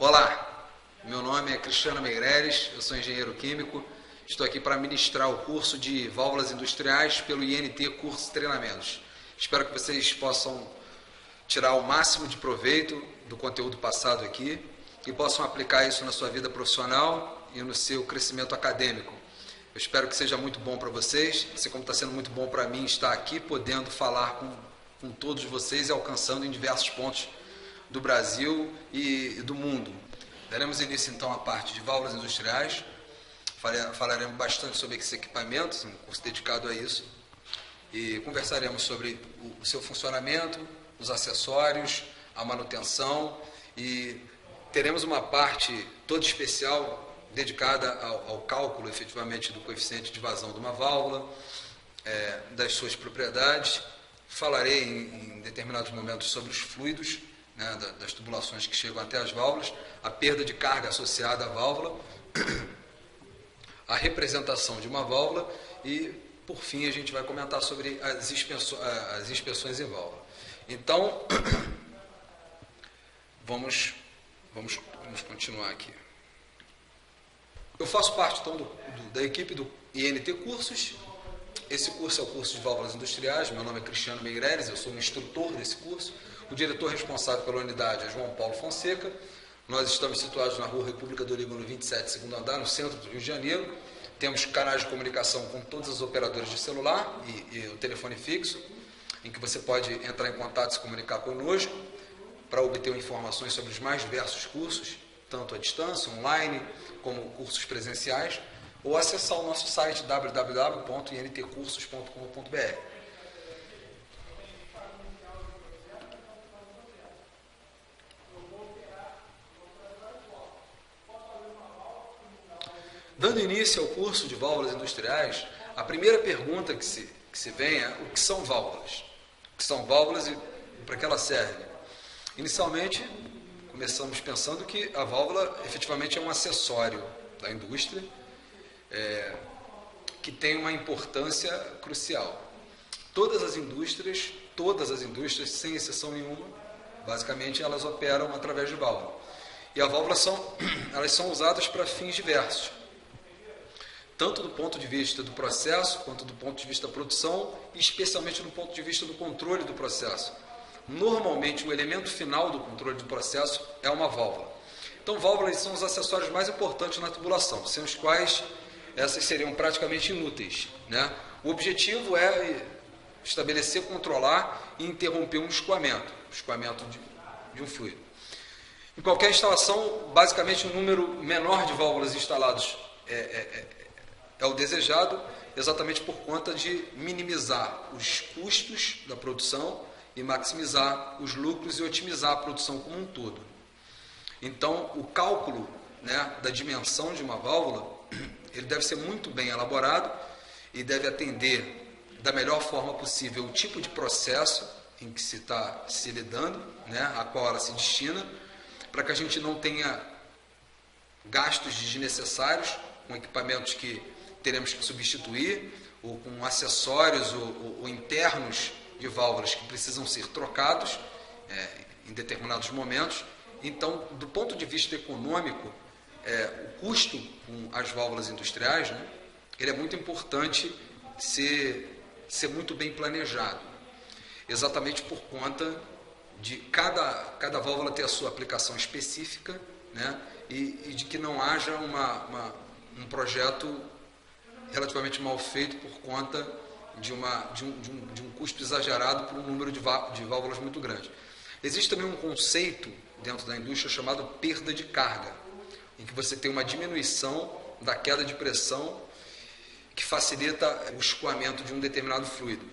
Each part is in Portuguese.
Olá, meu nome é Cristiano Meireles, eu sou engenheiro químico, estou aqui para ministrar o curso de válvulas industriais pelo INT Cursos e Treinamentos. Espero que vocês possam tirar o máximo de proveito do conteúdo passado aqui e possam aplicar isso na sua vida profissional e no seu crescimento acadêmico. Eu espero que seja muito bom para vocês, assim como está sendo muito bom para mim estar aqui podendo falar com todos vocês e alcançando em diversos pontos do Brasil e do mundo. Daremos início então à parte de válvulas industriais, falaremos bastante sobre esses equipamentos, um curso dedicado a isso, e conversaremos sobre o seu funcionamento, os acessórios, a manutenção, e teremos uma parte toda especial dedicada ao cálculo efetivamente do coeficiente de vazão de uma válvula, das suas propriedades. Falarei em determinados momentos sobre os fluidos, das tubulações que chegam até as válvulas, a perda de carga associada à válvula, a representação de uma válvula e, por fim, a gente vai comentar sobre as inspeções em válvula. Então, vamos continuar aqui. Eu faço parte, então, da equipe do INT Cursos. Esse curso é o curso de válvulas industriais. Meu nome é Cristiano Meireles, eu sou um instrutor desse curso. O diretor responsável pela unidade é João Paulo Fonseca. Nós estamos situados na Rua República do Líbano 27, segundo andar, no centro do Rio de Janeiro. Temos canais de comunicação com todas as operadoras de celular e o telefone fixo, em que você pode entrar em contato e se comunicar conosco para obter informações sobre os mais diversos cursos, tanto à distância, online, como cursos presenciais, ou acessar o nosso site www.intcursos.com.br. Dando início ao curso de válvulas industriais, a primeira pergunta que se vem é: o que são válvulas? O que são válvulas e para que elas servem? Inicialmente, começamos pensando que a válvula efetivamente é um acessório da indústria, que tem uma importância crucial. Todas as indústrias, sem exceção nenhuma, basicamente elas operam através de válvula. E as válvulas elas são usadas para fins diversos, tanto do ponto de vista do processo, quanto do ponto de vista da produção, e especialmente do ponto de vista do controle do processo. Normalmente, o elemento final do controle do processo é uma válvula. Então, válvulas são os acessórios mais importantes na tubulação, sem os quais essas seriam praticamente inúteis, O objetivo é estabelecer, controlar e interromper um escoamento de um fluido. Em qualquer instalação, basicamente, um número menor de válvulas instalados é o desejado, exatamente por conta de minimizar os custos da produção e maximizar os lucros e otimizar a produção como um todo. Então, o cálculo da dimensão de uma válvula, ele deve ser muito bem elaborado e deve atender da melhor forma possível o tipo de processo em que se está se lidando, a qual ela se destina, para que a gente não tenha gastos desnecessários com equipamentos que teremos que substituir, ou com acessórios ou internos de válvulas que precisam ser trocados em determinados momentos. Então, do ponto de vista econômico, o custo com as válvulas industriais, ele é muito importante ser muito bem planejado, exatamente por conta de cada válvula ter a sua aplicação específica, e de que não haja um projeto relativamente mal feito por conta de um custo exagerado por um número de válvulas muito grande. Existe também um conceito dentro da indústria chamado perda de carga, em que você tem uma diminuição da queda de pressão que facilita o escoamento de um determinado fluido.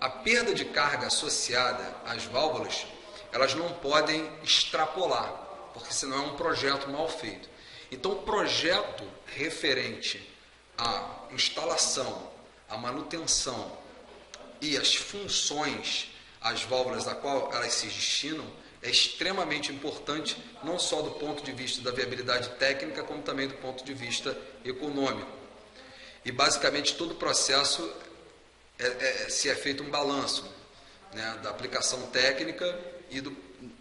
A perda de carga associada às válvulas, elas não podem extrapolar, porque senão é um projeto mal feito. Então, o projeto referente à instalação, à manutenção e às funções, as válvulas a qual elas se destinam, é extremamente importante, não só do ponto de vista da viabilidade técnica, como também do ponto de vista econômico. E, basicamente, todo o processo se é feito um balanço, da aplicação técnica e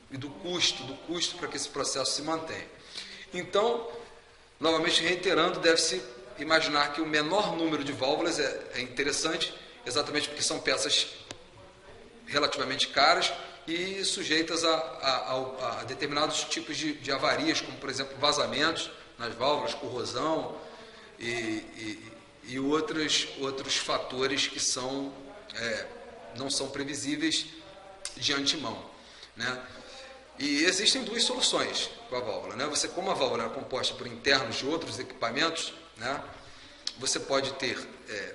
do custo para que esse processo se mantenha. Então, novamente reiterando, deve-se imaginar que o menor número de válvulas é interessante, exatamente porque são peças relativamente caras e sujeitas a determinados tipos de avarias, como, por exemplo, vazamentos nas válvulas, corrosão e outros fatores que não são previsíveis de antemão, né? E existem duas soluções com a válvula, né? Como a válvula é composta por internos de outros equipamentos, né? Você pode ter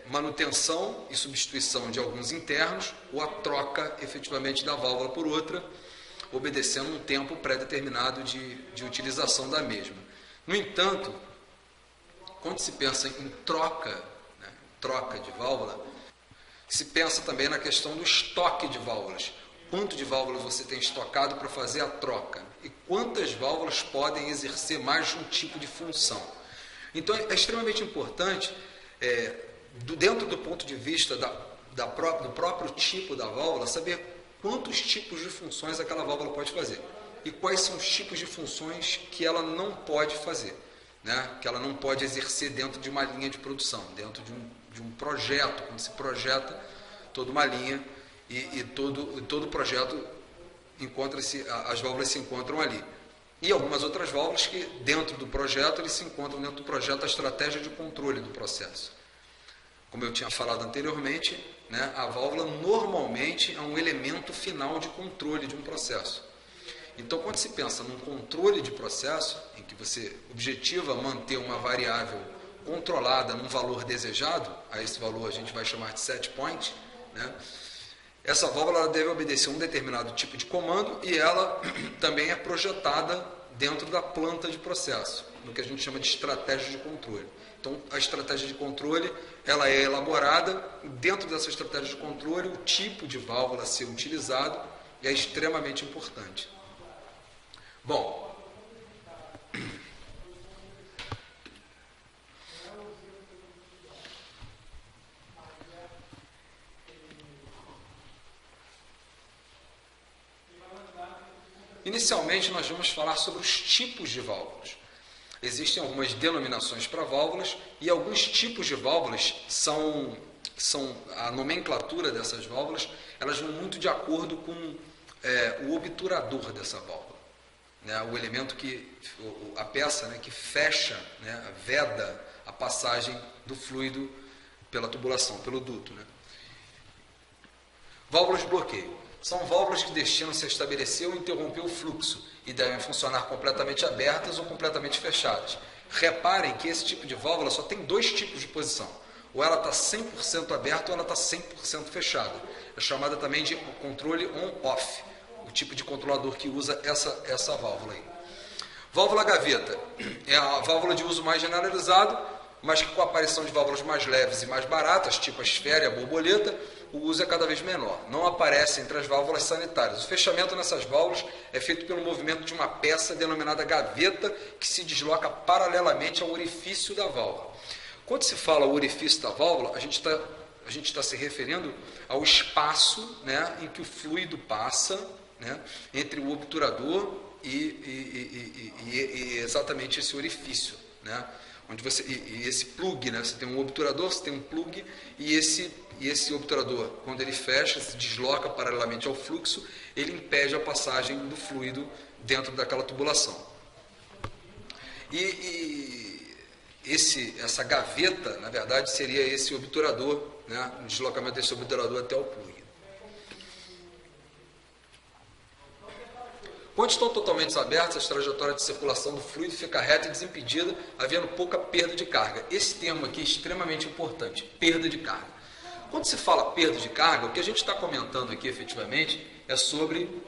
manutenção e substituição de alguns internos ou a troca efetivamente da válvula por outra, obedecendo um tempo pré-determinado de utilização da mesma. No entanto, quando se pensa em troca, né, troca de válvula, se pensa também na questão do estoque de válvulas. Quanto de válvulas você tem estocado para fazer a troca? E quantas válvulas podem exercer mais de um tipo de função? Então, é extremamente importante, dentro do ponto de vista do próprio tipo da válvula, saber quantos tipos de funções aquela válvula pode fazer e quais são os tipos de funções que ela não pode fazer, né? Que ela não pode exercer dentro de uma linha de produção, dentro de um projeto, quando se projeta toda uma linha e todo projeto as válvulas se encontram ali. E algumas outras válvulas que dentro do projeto, eles se encontram dentro do projeto a estratégia de controle do processo. Como eu tinha falado anteriormente, né, a válvula normalmente é um elemento final de controle de um processo. Então, quando se pensa num controle de processo, em que você objetiva manter uma variável controlada num valor desejado, a esse valor a gente vai chamar de set point, né, essa válvula ela deve obedecer um determinado tipo de comando e ela também é projetada dentro da planta de processo, no que a gente chama de estratégia de controle. Então, a estratégia de controle ela é elaborada, dentro dessa estratégia de controle, o tipo de válvula a ser utilizado é extremamente importante. Bom, inicialmente nós vamos falar sobre os tipos de válvulas. Existem algumas denominações para válvulas e alguns tipos de válvulas são a nomenclatura dessas válvulas, elas vão muito de acordo com o obturador dessa válvula, né, o elemento a peça, né, que fecha, né, veda a passagem do fluido pela tubulação, pelo duto, né. Válvulas de bloqueio. São válvulas que destinam-se a estabelecer ou interromper o fluxo e devem funcionar completamente abertas ou completamente fechadas. Reparem que esse tipo de válvula só tem dois tipos de posição. Ou ela está 100% aberta ou ela está 100% fechada. É chamada também de controle on-off, o tipo de controlador que usa essa válvula aí. Válvula gaveta é a válvula de uso mais generalizado, mas que com a aparição de válvulas mais leves e mais baratas, tipo a esfera e a borboleta, o uso é cada vez menor. Não aparece entre as válvulas sanitárias. O fechamento nessas válvulas é feito pelo movimento de uma peça denominada gaveta, que se desloca paralelamente ao orifício da válvula. Quando se fala orifício da válvula, a gente está se referindo ao espaço, né, em que o fluido passa, né, entre o obturador e exatamente esse orifício, né, onde esse plug, né, você tem um obturador, você tem um plug e esse obturador, quando ele fecha, se desloca paralelamente ao fluxo, ele impede a passagem do fluido dentro daquela tubulação. Essa gaveta, na verdade, seria esse obturador, né, o deslocamento desse obturador até o plug. Quando estão totalmente abertas, as trajetórias de circulação do fluido fica reta e desimpedida, havendo pouca perda de carga. Esse termo aqui é extremamente importante, perda de carga. Quando se fala perda de carga, o que a gente está comentando aqui efetivamente é sobre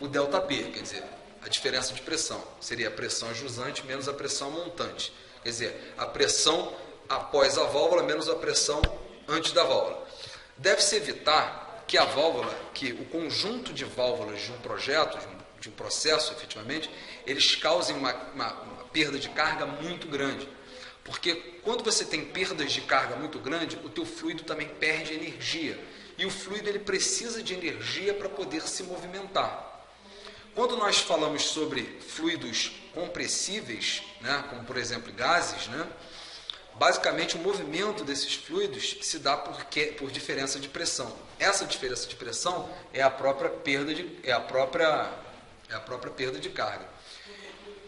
o ΔP, quer dizer, a diferença de pressão. Seria a pressão jusante menos a pressão montante. Quer dizer, a pressão após a válvula menos a pressão antes da válvula. Deve-se evitar que o conjunto de válvulas de um projeto, de um processo efetivamente, eles causem uma perda de carga muito grande. Porque quando você tem perdas de carga muito grande, o teu fluido também perde energia. E o fluido ele precisa de energia para poder se movimentar. Quando nós falamos sobre fluidos compressíveis, né, como por exemplo gases, né, basicamente o movimento desses fluidos se dá por diferença de pressão. Essa diferença de pressão é a própria perda de carga.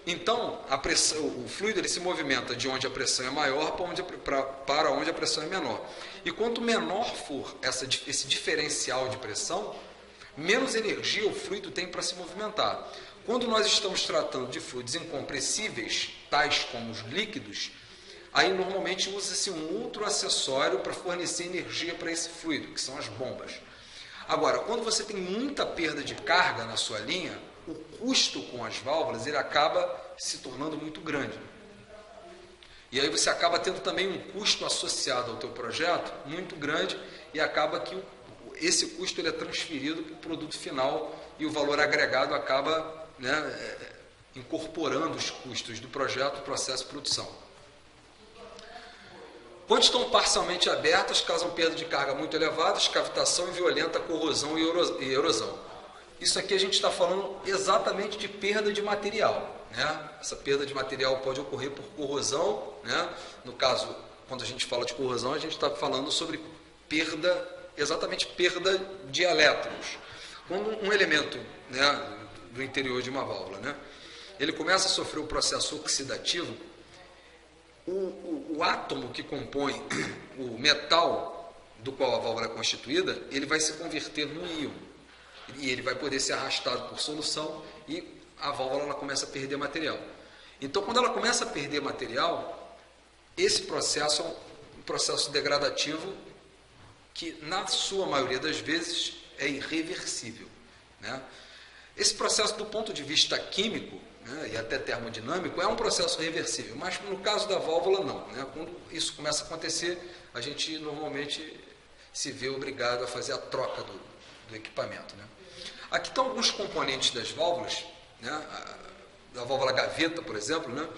Então, o fluido ele se movimenta de onde a pressão é maior para onde a pressão é menor. E quanto menor for esse diferencial de pressão, menos energia o fluido tem para se movimentar. Quando nós estamos tratando de fluidos incompressíveis, tais como os líquidos, aí normalmente usa-se um outro acessório para fornecer energia para esse fluido, que são as bombas. Agora, quando você tem muita perda de carga na sua linha, o custo com as válvulas ele acaba se tornando muito grande. E aí você acaba tendo também um custo associado ao teu projeto muito grande e acaba que esse custo ele é transferido para o produto final e o valor agregado acaba, né, incorporando os custos do projeto no processo de produção. Quando estão parcialmente abertas, causam perda de carga muito elevada, cavitação e violenta corrosão e erosão. Isso aqui a gente está falando exatamente de perda de material, né? Essa perda de material pode ocorrer por corrosão, né? No caso, quando a gente fala de corrosão, a gente está falando sobre exatamente perda de elétrons. Quando um elemento, né, do interior de uma válvula, né, ele começa a sofrer o processo oxidativo, o átomo que compõe o metal do qual a válvula é constituída, ele vai se converter num íon. E ele vai poder ser arrastado por solução e a válvula ela começa a perder material. Então, quando ela começa a perder material, esse processo é um processo degradativo que, na sua maioria das vezes, é irreversível, né? Esse processo, do ponto de vista químico, né, e até termodinâmico, é um processo reversível, mas no caso da válvula não, né? Quando isso começa a acontecer, a gente normalmente se vê obrigado a fazer a troca do equipamento, né? Aqui estão alguns componentes das válvulas, né? Da válvula gaveta, por exemplo, né?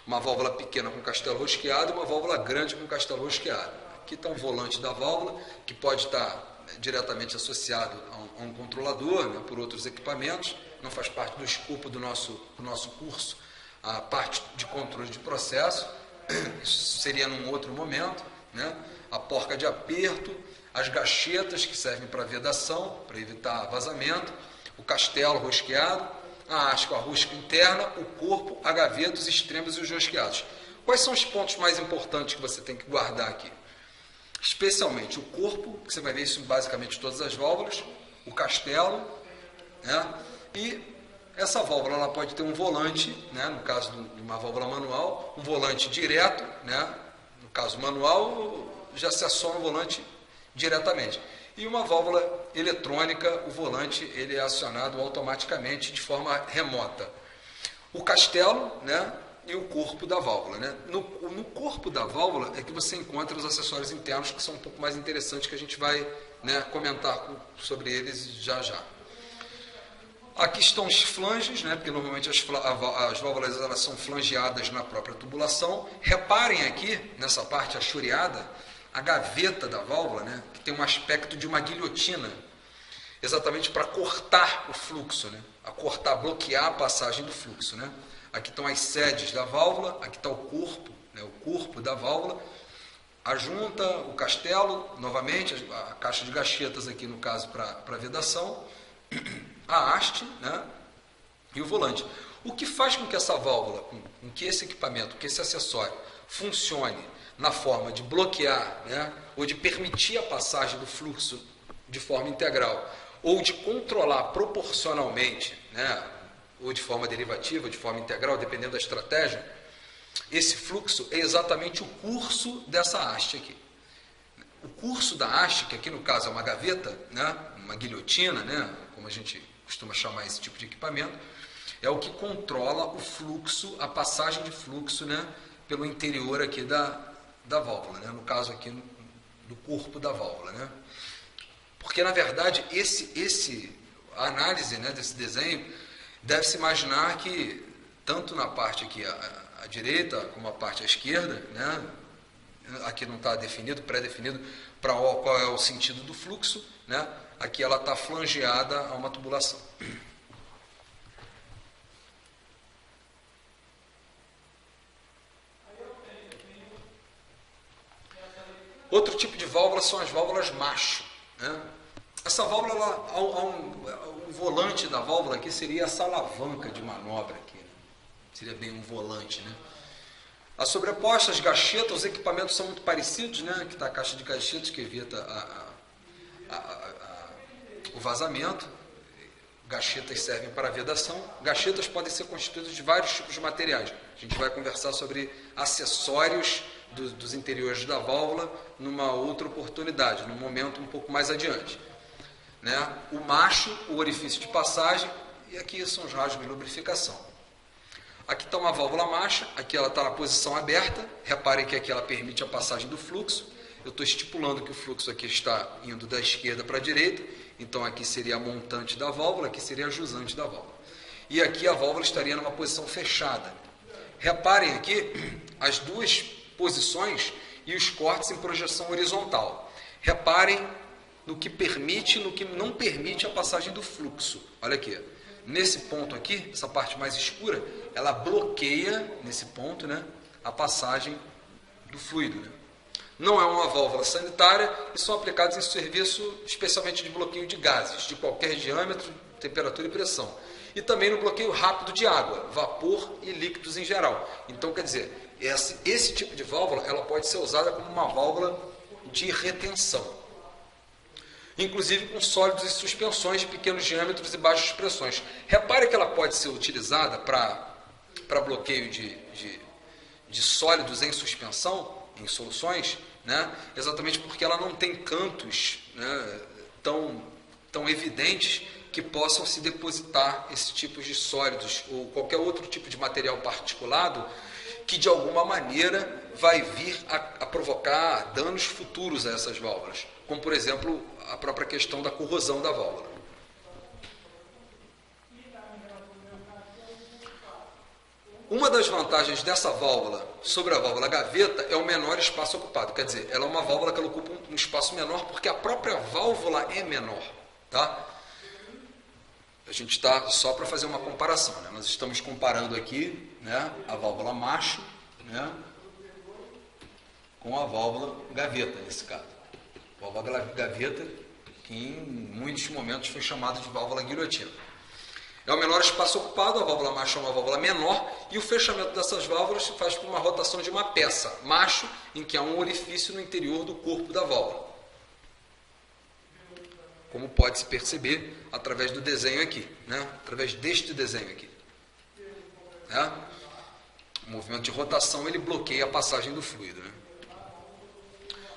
Uma válvula pequena com castelo rosqueado e uma válvula grande com castelo rosqueado. Aqui está um volante da válvula, que pode estar diretamente associado a um controlador, né, por outros equipamentos. Não faz parte do escopo do nosso curso, a parte de controle de processo. Isso seria num outro momento, né? A porca de aperto, as gachetas que servem para vedação, para evitar vazamento, o castelo rosqueado, a haste com a rosca interna, o corpo, a gaveta, os extremos e os rosqueados. Quais são os pontos mais importantes que você tem que guardar aqui? Especialmente o corpo, que você vai ver isso basicamente em todas as válvulas, o castelo, né? E essa válvula ela pode ter um volante, né? No caso de uma válvula manual, um volante direto, né? No caso manual, já se aciona o volante diretamente. E uma válvula eletrônica, o volante ele é acionado automaticamente de forma remota. O castelo, né, e o corpo da válvula, né? No corpo da válvula é que você encontra os acessórios internos que são um pouco mais interessantes, que a gente vai, né, comentar sobre eles já já. Aqui estão os flanges, né, porque normalmente as válvulas elas são flangeadas na própria tubulação. Reparem aqui, nessa parte achureada, a gaveta da válvula, né, que tem um aspecto de uma guilhotina, exatamente para cortar o fluxo, né, bloquear a passagem do fluxo, né. Aqui estão as sedes da válvula, aqui está o corpo, né, o corpo da válvula, a junta, o castelo, novamente, a caixa de gachetas aqui no caso para vedação, a haste, né, e o volante. O que faz com que essa válvula, com que esse equipamento, que esse acessório funcione na forma de bloquear, né, ou de permitir a passagem do fluxo de forma integral, ou de controlar proporcionalmente, né, ou de forma derivativa, de forma integral, dependendo da estratégia, esse fluxo é exatamente o curso dessa haste aqui. O curso da haste, que aqui no caso é uma gaveta, né, uma guilhotina, né, como a gente costuma chamar esse tipo de equipamento, é o que controla o fluxo, a passagem de fluxo, né, pelo interior aqui da válvula, né, no caso aqui do corpo da válvula, né. Porque, na verdade, a análise, né, desse desenho deve-se imaginar que, tanto na parte aqui à direita, como a parte à esquerda, né, aqui não está definido, pré-definido, para qual é o sentido do fluxo, né, aqui ela está flangeada a uma tubulação. Outro tipo de válvula são as válvulas macho, né? Essa válvula, o volante da válvula aqui seria essa alavanca de manobra aqui, né? Seria bem um volante, né? As sobrepostas, gachetas, os equipamentos são muito parecidos, né? Aqui está a caixa de gachetas que evita o vazamento. Gachetas servem para vedação. Gachetas podem ser constituídas de vários tipos de materiais. A gente vai conversar sobre acessórios dos interiores da válvula numa outra oportunidade, num momento um pouco mais adiante, né? O macho, o orifício de passagem, e aqui são os raios de lubrificação. Aqui está uma válvula macha, aqui ela está na posição aberta. Reparem que aqui ela permite a passagem do fluxo. Eu estou estipulando que o fluxo aqui está indo da esquerda para a direita, então aqui seria a montante da válvula, aqui seria a jusante da válvula. E aqui a válvula estaria numa posição fechada. Reparem aqui as duas posições e os cortes em projeção horizontal. Reparem no que permite e no que não permite a passagem do fluxo. Olha aqui, nesse ponto aqui, essa parte mais escura, ela bloqueia, nesse ponto, né, a passagem do fluido, né? Não é uma válvula sanitária e são aplicados em serviço especialmente de bloqueio de gases, de qualquer diâmetro, temperatura e pressão. E também no bloqueio rápido de água, vapor e líquidos em geral. Então, quer dizer, esse tipo de válvula ela pode ser usada como uma válvula de retenção. Inclusive com sólidos e suspensões de pequenos diâmetros e baixas pressões. Repare que ela pode ser utilizada para bloqueio de sólidos em suspensão, em soluções, né? Exatamente porque ela não tem cantos, né, tão evidentes que possam se depositar esses tipos de sólidos ou qualquer outro tipo de material particulado que de alguma maneira vai vir a provocar danos futuros a essas válvulas, como por exemplo a própria questão da corrosão da válvula. Uma das vantagens dessa válvula sobre a válvula gaveta é o menor espaço ocupado. Quer dizer, ela é uma válvula que ela ocupa um espaço menor porque a própria válvula é menor, tá? A gente está só para fazer uma comparação, né? Nós estamos comparando aqui, né, a válvula macho, né, com a válvula gaveta, nesse caso. A válvula gaveta, que em muitos momentos foi chamada de válvula guilhotina. É o menor espaço ocupado, a válvula macho é uma válvula menor, e o fechamento dessas válvulas se faz por uma rotação de uma peça macho, em que há um orifício no interior do corpo da válvula. Como pode se perceber através do desenho aqui, né? Através deste desenho aqui, né? O movimento de rotação ele bloqueia a passagem do fluido, né?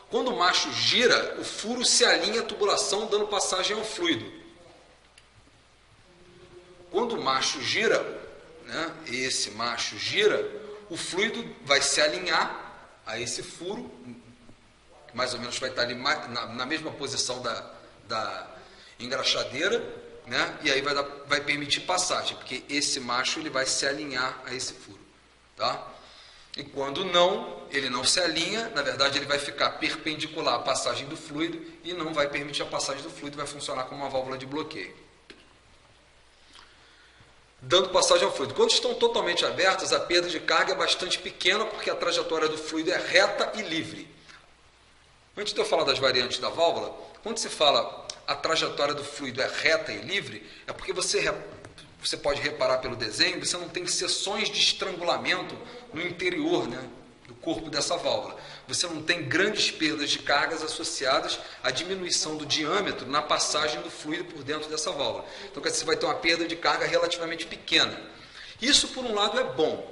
Quando o macho gira, o furo se alinha à tubulação, dando passagem ao fluido. Quando o macho gira, né, esse macho gira, o fluido vai se alinhar a esse furo, que mais ou menos vai estar ali na mesma posição da engraxadeira, né, e aí vai permitir passagem, porque esse macho ele vai se alinhar a esse furo, tá? E quando ele não se alinha, na verdade ele vai ficar perpendicular à passagem do fluido e não vai permitir a passagem do fluido, vai funcionar como uma válvula de bloqueio, dando passagem ao fluido. Quando estão totalmente abertas, a perda de carga é bastante pequena, porque a trajetória do fluido é reta e livre. Antes de eu falar das variantes da válvula, quando se fala a trajetória do fluido é reta e livre, é porque você pode reparar pelo desenho, você não tem seções de estrangulamento no interior, né, do corpo dessa válvula. Você não tem grandes perdas de cargas associadas à diminuição do diâmetro na passagem do fluido por dentro dessa válvula. Então, você vai ter uma perda de carga relativamente pequena. Isso, por um lado, é bom,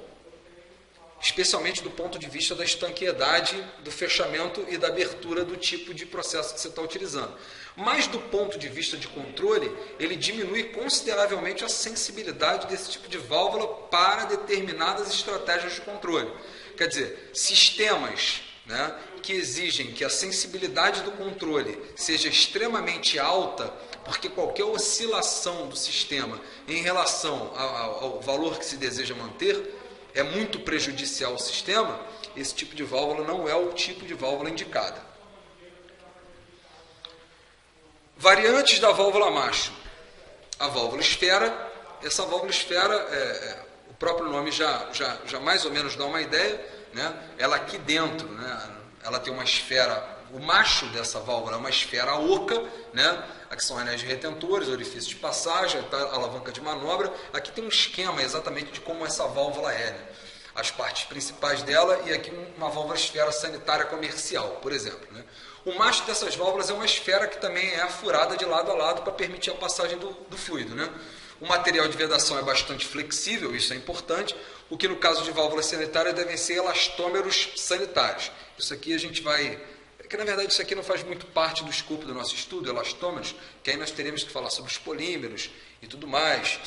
especialmente do ponto de vista da estanqueidade, do fechamento e da abertura do tipo de processo que você está utilizando. Mas, do ponto de vista de controle, ele diminui consideravelmente a sensibilidade desse tipo de válvula para determinadas estratégias de controle. Quer dizer, sistemas, né, que exigem que a sensibilidade do controle seja extremamente alta, porque qualquer oscilação do sistema em relação ao valor que se deseja manter é muito prejudicial ao sistema, esse tipo de válvula não é o tipo de válvula indicada. Variantes da válvula macho. A válvula esfera. Essa válvula esfera, o próprio nome já mais ou menos dá uma ideia, né? Ela aqui dentro, né? Ela tem uma esfera o macho dessa válvula é uma esfera oca, né? Aqui são anéis retentores, orifício de passagem, tá, alavanca de manobra. Aqui tem um esquema exatamente de como essa válvula é, né? As partes principais dela, e aqui uma válvula esfera sanitária comercial, por exemplo, né? O macho dessas válvulas é uma esfera que também é furada de lado a lado para permitir a passagem do fluido, né? O material de vedação é bastante flexível, isso é importante, o que no caso de válvulas sanitárias devem ser elastômeros sanitários. Isso aqui a gente vai... que na verdade isso aqui não faz muito parte do escopo do nosso estudo, elastômeros, que aí nós teremos que falar sobre os polímeros e tudo mais,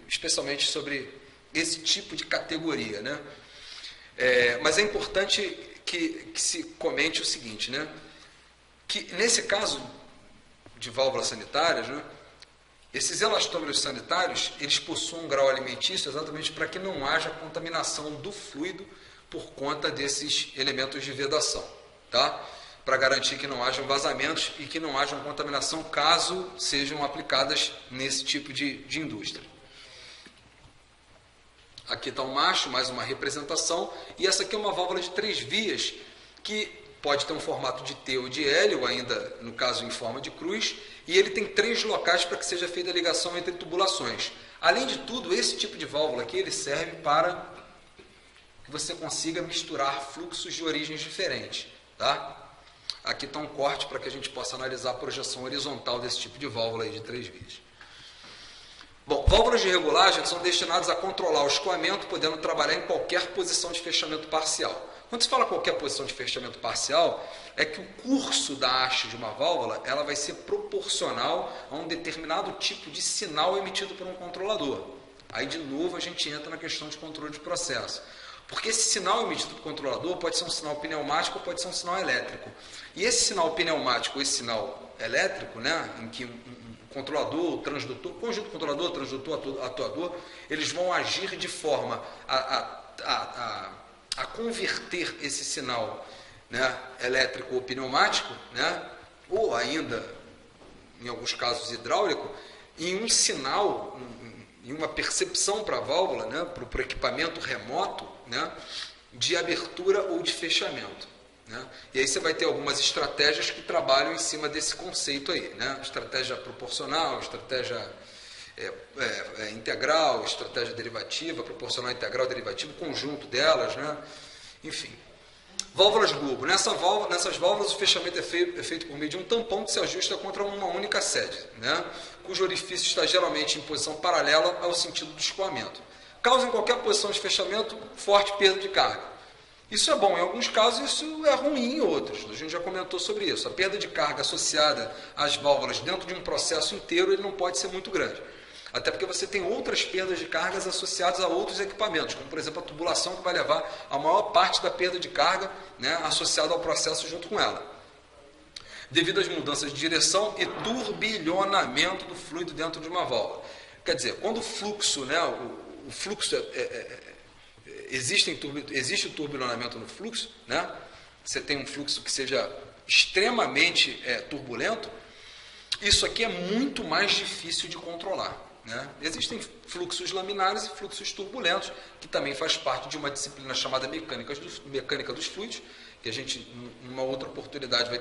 especialmente sobre esse tipo de categoria, né? Mas é importante que se comente o seguinte, né? Que nesse caso de válvulas sanitárias, né, esses elastômeros sanitários, eles possuem um grau alimentício exatamente para que não haja contaminação do fluido por conta desses elementos de vedação, tá? Para garantir que não hajam vazamentos e que não haja contaminação caso sejam aplicadas nesse tipo de indústria. Aqui está o macho, mais uma representação, e essa aqui é uma válvula de 3 vias que pode ter um formato de T ou de L, ou ainda, no caso, em forma de cruz, e ele tem 3 locais para que seja feita a ligação entre tubulações. Além de tudo, esse tipo de válvula aqui, ele serve para que você consiga misturar fluxos de origens diferentes, tá? Aqui está um corte para que a gente possa analisar a projeção horizontal desse tipo de válvula aí de 3 vias. Bom, válvulas de regulagem são destinadas a controlar o escoamento, podendo trabalhar em qualquer posição de fechamento parcial. Quando se fala qualquer posição de fechamento parcial, é que o curso da haste de uma válvula ela vai ser proporcional a um determinado tipo de sinal emitido por um controlador. Aí, de novo, a gente entra na questão de controle de processo. Porque esse sinal emitido pelo controlador pode ser um sinal pneumático ou pode ser um sinal elétrico. E esse sinal pneumático ou esse sinal elétrico, né, em que um controlador, o transdutor, conjunto controlador, transdutor, atuador, eles vão agir de forma a converter esse sinal, né, elétrico ou pneumático, né, ou ainda, em alguns casos, hidráulico, em um sinal, em uma percepção para a válvula, né, para o equipamento remoto, né, de abertura ou de fechamento. Né? E aí você vai ter algumas estratégias que trabalham em cima desse conceito aí, né? Estratégia proporcional, estratégia integral, estratégia derivativa, proporcional, integral, derivativa, conjunto delas, né? Enfim. Válvulas Globo. Nessas válvulas o fechamento é feito por meio de um tampão que se ajusta contra uma única sede, né? Cujo orifício está geralmente em posição paralela ao sentido do escoamento. Causa em qualquer posição de fechamento forte perda de carga. Isso é bom, em alguns casos isso é ruim, em outros. A gente já comentou sobre isso. A perda de carga associada às válvulas dentro de um processo inteiro ele não pode ser muito grande. Até porque você tem outras perdas de cargas associadas a outros equipamentos, como por exemplo a tubulação que vai levar a maior parte da perda de carga, né, associada ao processo junto com ela. Devido às mudanças de direção e turbilhonamento do fluido dentro de uma válvula. Quer dizer, quando o fluxo, né, o fluxo existe o turbilhonamento no fluxo, né? Você tem um fluxo que seja extremamente turbulento, isso aqui é muito mais difícil de controlar, né? Existem fluxos laminares e fluxos turbulentos, que também faz parte de uma disciplina chamada mecânica dos fluidos, que a gente, numa outra oportunidade, vai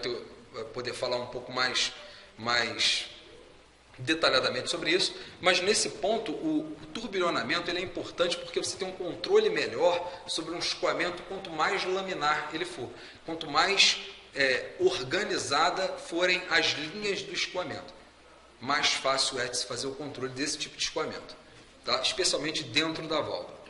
poder falar um pouco mais detalhadamente sobre isso, mas nesse ponto o turbilhonamento ele é importante porque você tem um controle melhor sobre um escoamento quanto mais laminar ele for, quanto mais organizada forem as linhas do escoamento, mais fácil é de se fazer o controle desse tipo de escoamento, tá? Especialmente dentro da válvula.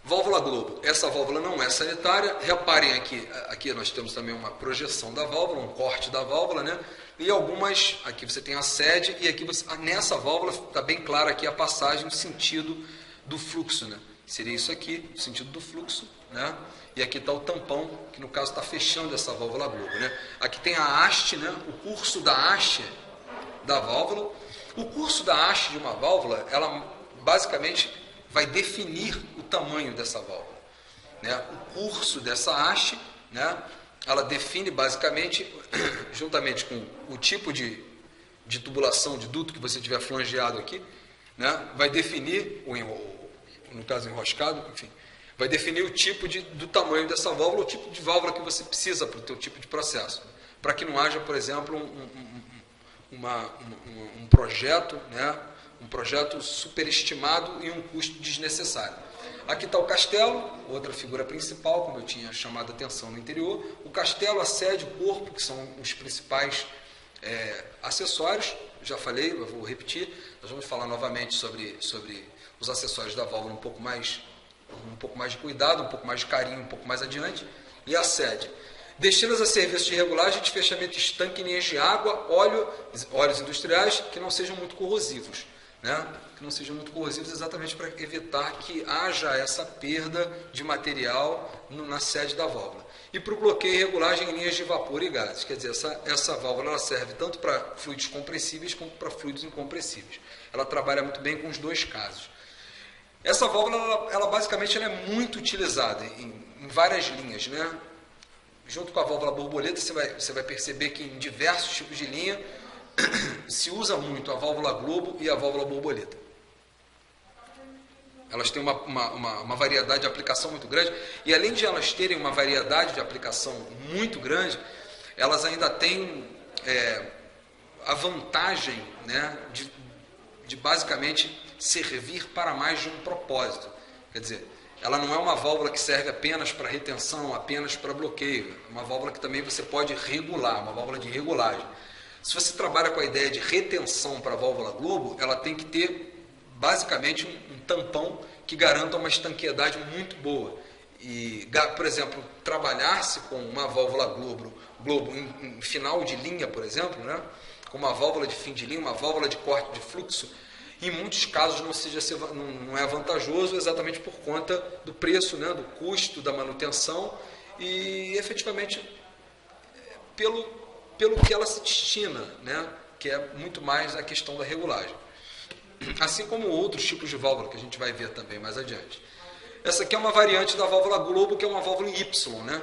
Válvula Globo. Essa válvula não é sanitária. Reparem aqui nós temos também uma projeção da válvula, um corte da válvula, né? E algumas, aqui você tem a sede, e aqui nessa válvula está bem clara aqui a passagem, o sentido do fluxo, né? Seria isso aqui, o sentido do fluxo, né? E aqui está o tampão, que no caso está fechando essa válvula Globo, né? Aqui tem a haste, né? O curso da haste da válvula. O curso da haste de uma válvula, ela basicamente vai definir o tamanho dessa válvula, né? O curso dessa haste, né? Ela define basicamente, juntamente com o tipo de tubulação, de duto que você tiver flangeado aqui, né? Vai definir, no caso enroscado, enfim, vai definir o tipo do tamanho dessa válvula, o tipo de válvula que você precisa para o teu tipo de processo. Para que não haja, por exemplo, um projeto, né, um projeto superestimado e um custo desnecessário. Aqui está o castelo, outra figura principal, como eu tinha chamado a atenção no interior. O castelo, a sede, o corpo, que são os principais acessórios. Já falei, eu vou repetir. Nós vamos falar novamente sobre os acessórios da válvula um pouco mais de cuidado, um pouco mais de carinho, um pouco mais adiante. E a sede. Destinas a serviços de regulagem de fechamento de estanque, linhas de água, óleos industriais que não sejam muito corrosivos. Né? Que não sejam muito corrosivos exatamente para evitar que haja essa perda de material na sede da válvula. E para o bloqueio e regulagem em linhas de vapor e gases. Quer dizer, essa válvula ela serve tanto para fluidos compressíveis como para fluidos incompressíveis. Ela trabalha muito bem com os dois casos. Essa válvula, ela basicamente ela é muito utilizada em várias linhas, né? Junto com a válvula borboleta, você vai perceber que em diversos tipos de linha se usa muito a válvula globo e a válvula borboleta. Elas têm uma variedade de aplicação muito grande, e além de elas terem uma variedade de aplicação muito grande, elas ainda têm a vantagem, né, de basicamente servir para mais de um propósito. Quer dizer, ela não é uma válvula que serve apenas para retenção, apenas para bloqueio. É uma válvula que também você pode regular, uma válvula de regulagem. Se você trabalha com a ideia de retenção para a válvula globo, ela tem que ter basicamente um tampão que garanta uma estanqueidade muito boa. E, por exemplo, trabalhar-se com uma válvula globo em final de linha, por exemplo, né? Com uma válvula de fim de linha, uma válvula de corte de fluxo, em muitos casos não é vantajoso exatamente por conta do preço, né, do custo da manutenção e efetivamente pelo que ela se destina, né, que é muito mais a questão da regulagem. Assim como outros tipos de válvula que a gente vai ver também mais adiante. Essa aqui é uma variante da válvula globo, que é uma válvula em Y, né?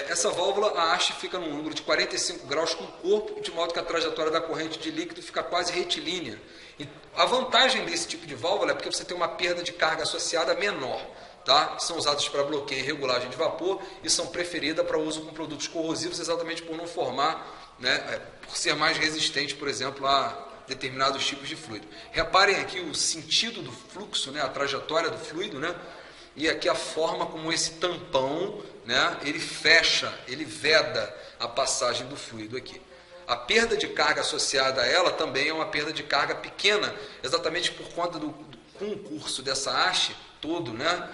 Essa válvula, a haste fica num ângulo de 45 graus com o corpo, de modo que a trajetória da corrente de líquido fica quase retilínea. E a vantagem desse tipo de válvula é porque você tem uma perda de carga associada menor. Tá? São usadas para bloqueio e regulagem de vapor e são preferidas para uso com produtos corrosivos exatamente por não formar, né, por ser mais resistente, por exemplo, a determinados tipos de fluido. Reparem aqui o sentido do fluxo, né, a trajetória do fluido, né? E aqui a forma como esse tampão, né, ele fecha, ele veda a passagem do fluido aqui. A perda de carga associada a ela também é uma perda de carga pequena, exatamente por conta do concurso dessa haste todo, né,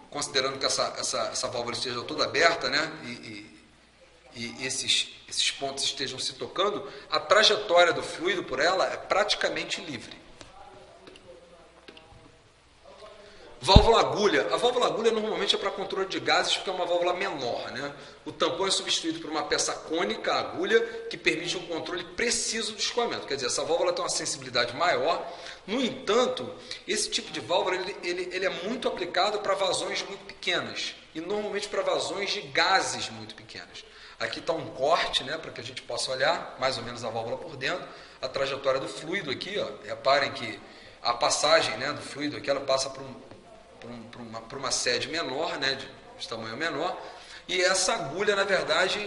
considerando que essa válvula esteja toda aberta, né, e esses pontos estejam se tocando, a trajetória do fluido por ela é praticamente livre. Válvula agulha. A válvula agulha normalmente é para controle de gases porque é uma válvula menor, né? O tampão é substituído por uma peça cônica, a agulha, que permite um controle preciso do escoamento. Quer dizer, essa válvula tem uma sensibilidade maior. No entanto, esse tipo de válvula ele é muito aplicado para vazões muito pequenas e normalmente para vazões de gases muito pequenas. Aqui está um corte, né, para que a gente possa olhar mais ou menos a válvula por dentro, a trajetória do fluido aqui, ó. Reparem que a passagem, né, do fluido aqui ela passa por uma sede menor, né, de tamanho menor, e essa agulha, na verdade,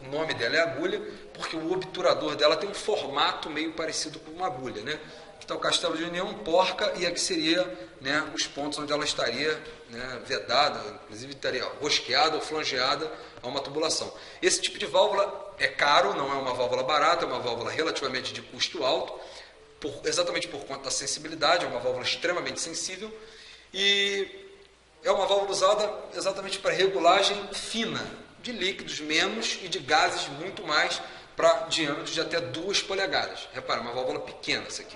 o nome dela é agulha, porque o obturador dela tem um formato meio parecido com uma agulha, né? Aqui está o castelo de união, porca, e aqui seria, né, os pontos onde ela estaria, né, vedada, inclusive estaria rosqueada ou flangeada a uma tubulação. Esse tipo de válvula é caro, não é uma válvula barata, é uma válvula relativamente de custo alto, exatamente por conta da sensibilidade, é uma válvula extremamente sensível, e é uma válvula usada exatamente para regulagem fina, de líquidos menos e de gases muito mais, para diâmetros de até 2 polegadas. Repara, uma válvula pequena essa aqui.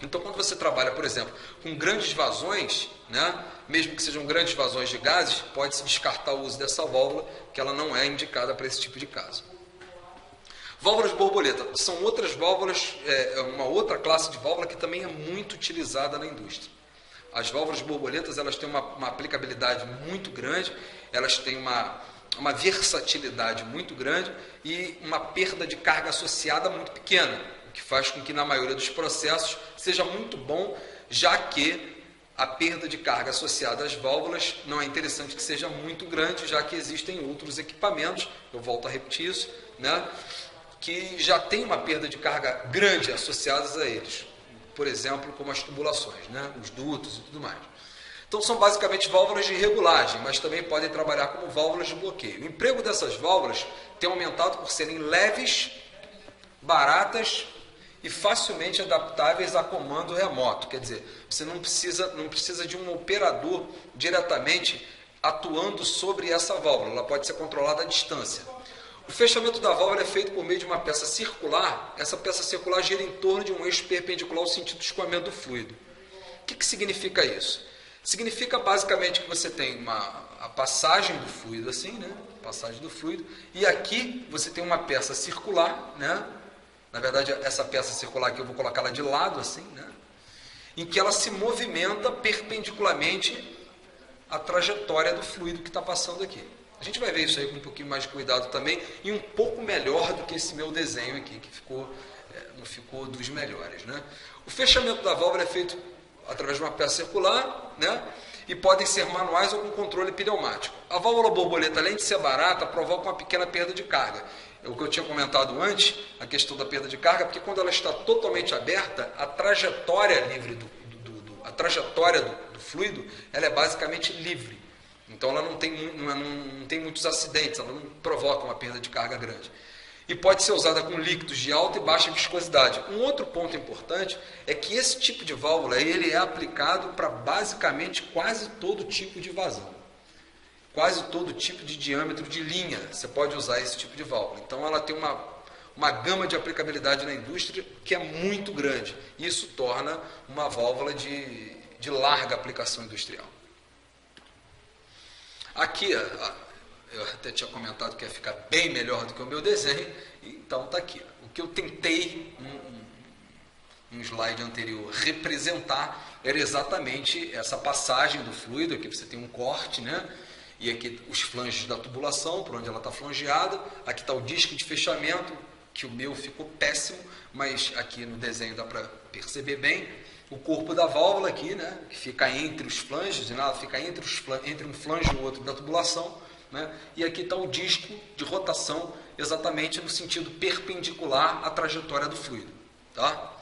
Então, quando você trabalha, por exemplo, com grandes vazões, né, mesmo que sejam grandes vazões de gases, pode-se descartar o uso dessa válvula, que ela não é indicada para esse tipo de caso. Válvulas de borboleta são outras válvulas, uma outra classe de válvula que também é muito utilizada na indústria. As válvulas borboletas elas têm uma aplicabilidade muito grande, elas têm uma versatilidade muito grande e uma perda de carga associada muito pequena, o que faz com que na maioria dos processos seja muito bom, já que a perda de carga associada às válvulas não é interessante que seja muito grande, já que existem outros equipamentos, eu volto a repetir isso, né, que já tem uma perda de carga grande associadas a eles. Por exemplo, como as tubulações, né, os dutos e tudo mais. Então são basicamente válvulas de regulagem, mas também podem trabalhar como válvulas de bloqueio. O emprego dessas válvulas tem aumentado por serem leves, baratas e facilmente adaptáveis a comando remoto. Quer dizer, você não precisa de um operador diretamente atuando sobre essa válvula, ela pode ser controlada à distância. O fechamento da válvula é feito por meio de uma peça circular. Essa peça circular gira em torno de um eixo perpendicular ao sentido do escoamento do fluido. O que significa isso? Significa basicamente que você tem a passagem do fluido assim, né? Passagem do fluido, e aqui você tem uma peça circular, né? Na verdade, essa peça circular aqui eu vou colocar ela de lado assim, né? Em que ela se movimenta perpendicularmente à trajetória do fluido que está passando aqui. A gente vai ver isso aí com um pouquinho mais de cuidado também e um pouco melhor do que esse meu desenho aqui, que não ficou dos melhores, né? O fechamento da válvula é feito através de uma peça circular, né? E podem ser manuais ou com controle pneumático. A válvula borboleta, além de ser barata, provoca uma pequena perda de carga. O que eu tinha comentado antes, a questão da perda de carga, porque quando ela está totalmente aberta, a trajetória livre do fluido, ela é basicamente livre. Então ela não tem muitos acidentes, ela não provoca uma perda de carga grande. E pode ser usada com líquidos de alta e baixa viscosidade. Um outro ponto importante é que esse tipo de válvula ele é aplicado para basicamente quase todo tipo de vazão. Quase todo tipo de diâmetro de linha você pode usar esse tipo de válvula. Então ela tem uma gama de aplicabilidade na indústria que é muito grande. Isso torna uma válvula de larga aplicação industrial. Aqui, eu até tinha comentado que ia ficar bem melhor do que o meu desenho, então está aqui. O que eu tentei, um slide anterior, representar era exatamente essa passagem do fluido. Aqui você tem um corte, né? E aqui os flanges da tubulação, por onde ela está flangeada. Aqui está o disco de fechamento, que o meu ficou péssimo, mas aqui no desenho dá para perceber bem. O corpo da válvula aqui, né, que fica entre os flanges, né, ela fica entre um flange e o outro da tubulação, né, e aqui está o disco de rotação, exatamente no sentido perpendicular à trajetória do fluido. Tá?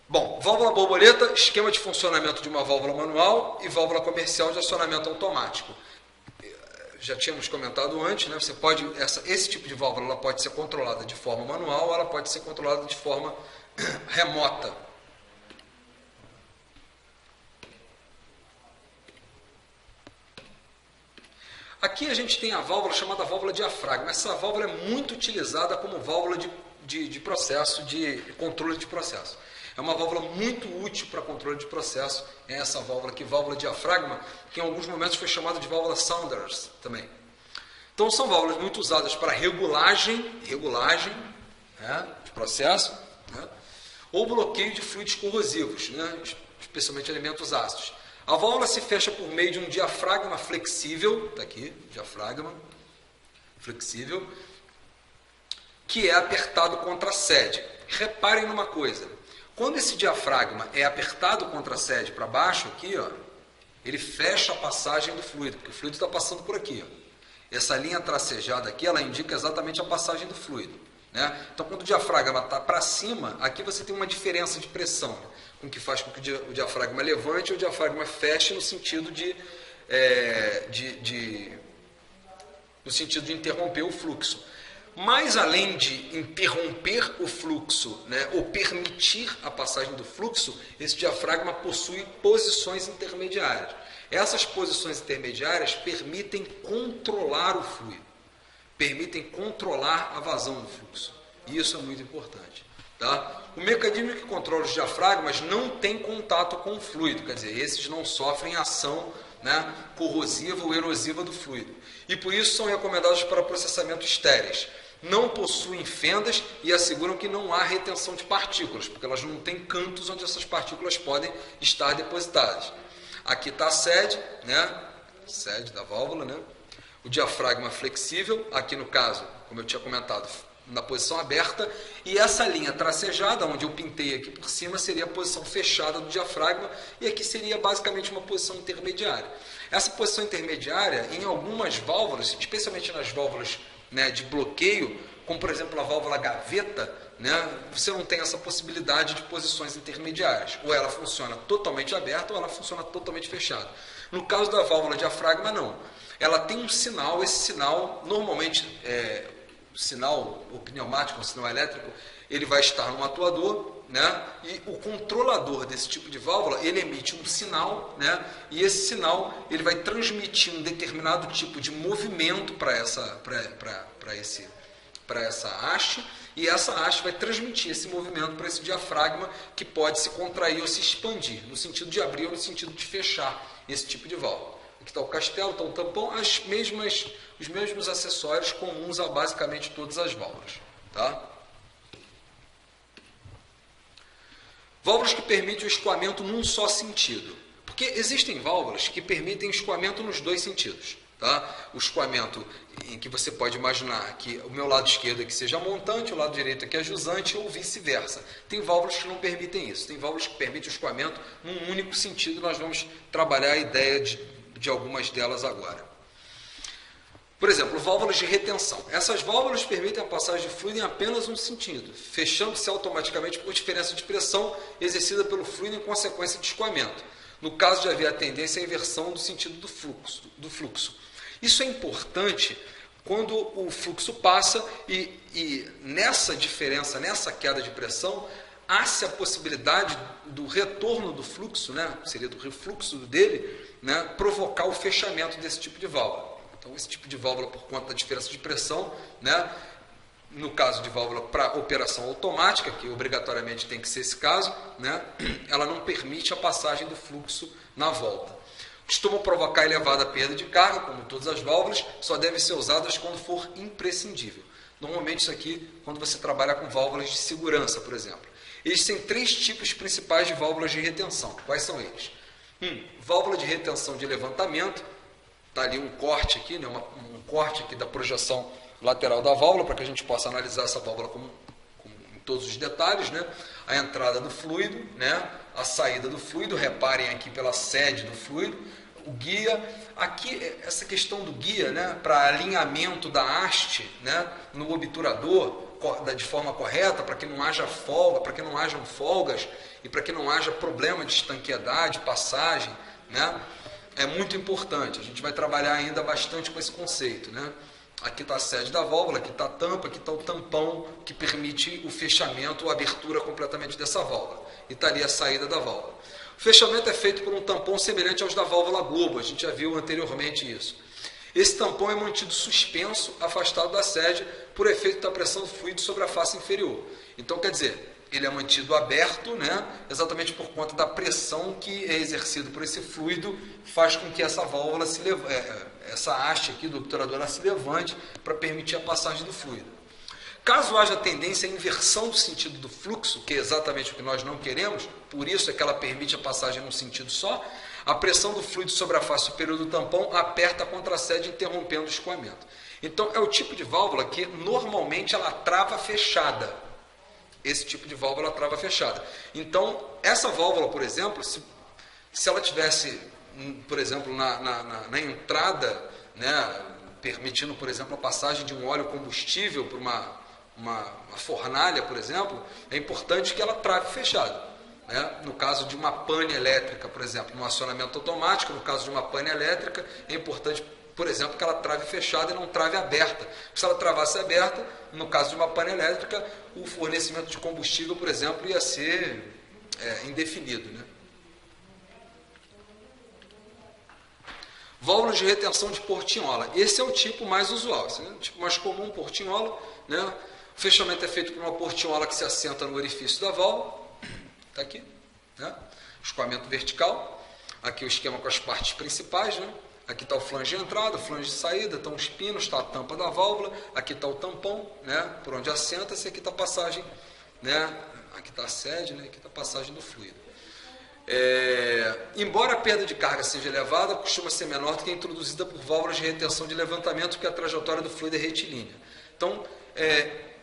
Bom, válvula borboleta, esquema de funcionamento de uma válvula manual e válvula comercial de acionamento automático. Já tínhamos comentado antes, né, você pode, esse tipo de válvula ela pode ser controlada de forma manual ou ela pode ser controlada de forma remota. Aqui a gente tem a válvula chamada válvula diafragma. Essa válvula é muito utilizada como válvula de processo, de controle de processo. É uma válvula muito útil para controle de processo. É essa válvula aqui, válvula diafragma, que em alguns momentos foi chamada de válvula Saunders também. Então são válvulas muito usadas para regulagem, né, de processo, né, ou bloqueio de fluidos corrosivos, né, especialmente elementos ácidos. A válvula se fecha por meio de um diafragma flexível, está aqui, diafragma flexível, que é apertado contra a sede. Reparem numa coisa, quando esse diafragma é apertado contra a sede para baixo, aqui, ó, ele fecha a passagem do fluido, porque o fluido está passando por aqui. Ó. Essa linha tracejada aqui, ela indica exatamente a passagem do fluido. Né? Então, quando o diafragma está para cima, aqui você tem uma diferença de pressão, né? Com que faz com que o diafragma levante e o diafragma feche no sentido de interromper o fluxo. Mas, além de interromper o fluxo, né, ou permitir a passagem do fluxo, esse diafragma possui posições intermediárias. Essas posições intermediárias permitem controlar o fluido, permitem controlar a vazão do fluxo. E isso é muito importante. Tá? O mecanismo que controla os diafragmas não tem contato com o fluido, quer dizer, esses não sofrem ação, né, corrosiva ou erosiva do fluido. E por isso são recomendados para processamento estéreis. Não possuem fendas e asseguram que não há retenção de partículas, porque elas não têm cantos onde essas partículas podem estar depositadas. Aqui está a sede, né, sede da válvula, né, o diafragma flexível, aqui no caso, como eu tinha comentado, na posição aberta, e essa linha tracejada, onde eu pintei aqui por cima, seria a posição fechada do diafragma, e aqui seria basicamente uma posição intermediária. Essa posição intermediária, em algumas válvulas, especialmente nas válvulas, né, de bloqueio, como por exemplo a válvula gaveta, né, você não tem essa possibilidade de posições intermediárias. Ou ela funciona totalmente aberta ou ela funciona totalmente fechada. No caso da válvula diafragma, não. Ela tem um sinal, esse sinal, normalmente, o sinal o pneumático, o sinal elétrico, ele vai estar no atuador, né, e o controlador desse tipo de válvula, ele emite um sinal, né, e esse sinal ele vai transmitir um determinado tipo de movimento para essa haste, e essa haste vai transmitir esse movimento para esse diafragma, que pode se contrair ou se expandir, no sentido de abrir ou no sentido de fechar esse tipo de válvula. Aqui está o castelo, está o tampão, os mesmos acessórios comuns a basicamente todas as válvulas. Tá? Válvulas que permitem o escoamento num só sentido. Porque existem válvulas que permitem escoamento nos dois sentidos. Tá? O escoamento em que você pode imaginar que o meu lado esquerdo aqui seja montante, o lado direito aqui é jusante, ou vice-versa. Tem válvulas que não permitem isso. Tem válvulas que permitem o escoamento num único sentido. Nós vamos trabalhar a ideia de algumas delas agora. Por exemplo, válvulas de retenção. Essas válvulas permitem a passagem de fluido em apenas um sentido, fechando-se automaticamente por diferença de pressão exercida pelo fluido em consequência de escoamento, no caso de haver a tendência à inversão do sentido do fluxo. Isso é importante quando o fluxo passa e nessa diferença, nessa queda de pressão, há-se a possibilidade do retorno do fluxo, né, seria do refluxo dele, né, provocar o fechamento desse tipo de válvula. Então, esse tipo de válvula, por conta da diferença de pressão, né, no caso de válvula para operação automática, que obrigatoriamente tem que ser esse caso, né, ela não permite a passagem do fluxo na volta. Costumam provocar elevada perda de carga, como todas as válvulas, só devem ser usadas quando for imprescindível. Normalmente isso aqui, quando você trabalha com válvulas de segurança, por exemplo. Existem 3 tipos principais de válvulas de retenção. Quais são eles? Válvula de retenção de levantamento. Está ali um corte aqui, né, um corte aqui da projeção lateral da válvula, para que a gente possa analisar essa válvula em todos os detalhes, né? A entrada do fluido, né? A saída do fluido, reparem aqui pela sede do fluido, o guia, aqui essa questão do guia, né? Para alinhamento da haste, né? No obturador, de forma correta, para que não haja folga, para que não hajam folgas e para que não haja problema de estanqueidade, passagem, né? É muito importante, a gente vai trabalhar ainda bastante com esse conceito, né? Aqui está a sede da válvula, aqui está a tampa, aqui está o tampão que permite o fechamento ou abertura completamente dessa válvula. E está ali a saída da válvula. O fechamento é feito por um tampão semelhante aos da válvula Globo, a gente já viu anteriormente isso. Esse tampão é mantido suspenso, afastado da sede, por efeito da pressão do fluido sobre a face inferior. Então, quer dizer, ele é mantido aberto, né, exatamente por conta da pressão que é exercida por esse fluido, faz com que essa válvula, essa haste aqui do obturador, ela se levante para permitir a passagem do fluido. Caso haja tendência à inversão do sentido do fluxo, que é exatamente o que nós não queremos, por isso é que ela permite a passagem num sentido só, a pressão do fluido sobre a face superior do tampão aperta contra a sede, interrompendo o escoamento. Então, é o tipo de válvula que normalmente ela trava fechada. Esse tipo de válvula trava fechada. Então, essa válvula, por exemplo, se ela tivesse, por exemplo, na entrada, né, permitindo, por exemplo, a passagem de um óleo combustível para uma fornalha, por exemplo, é importante que ela trave fechada. Né? No caso de uma pane elétrica, por exemplo, no acionamento automático, no caso de uma pane elétrica, é importante, por exemplo, que ela trave fechada e não trave aberta. Se ela travasse aberta, no caso de uma pane elétrica, o fornecimento de combustível, por exemplo, ia ser indefinido. Né? Válvulas de retenção de portinhola. Esse é o tipo mais usual, esse é o tipo mais comum, portinhola. Né? O fechamento é feito por uma portinhola que se assenta no orifício da válvula. Está aqui. Né? Escoamento vertical. Aqui o esquema com as partes principais, né? Aqui está o flange de entrada, o flange de saída, estão os pinos, está a tampa da válvula, aqui está o tampão, né, por onde assenta-se, aqui está a passagem, né, aqui está a sede, né, aqui está a passagem do fluido. Embora a perda de carga seja elevada, costuma ser menor do que a introduzida por válvulas de retenção de levantamento, porque a trajetória do fluido é retilínea. Então,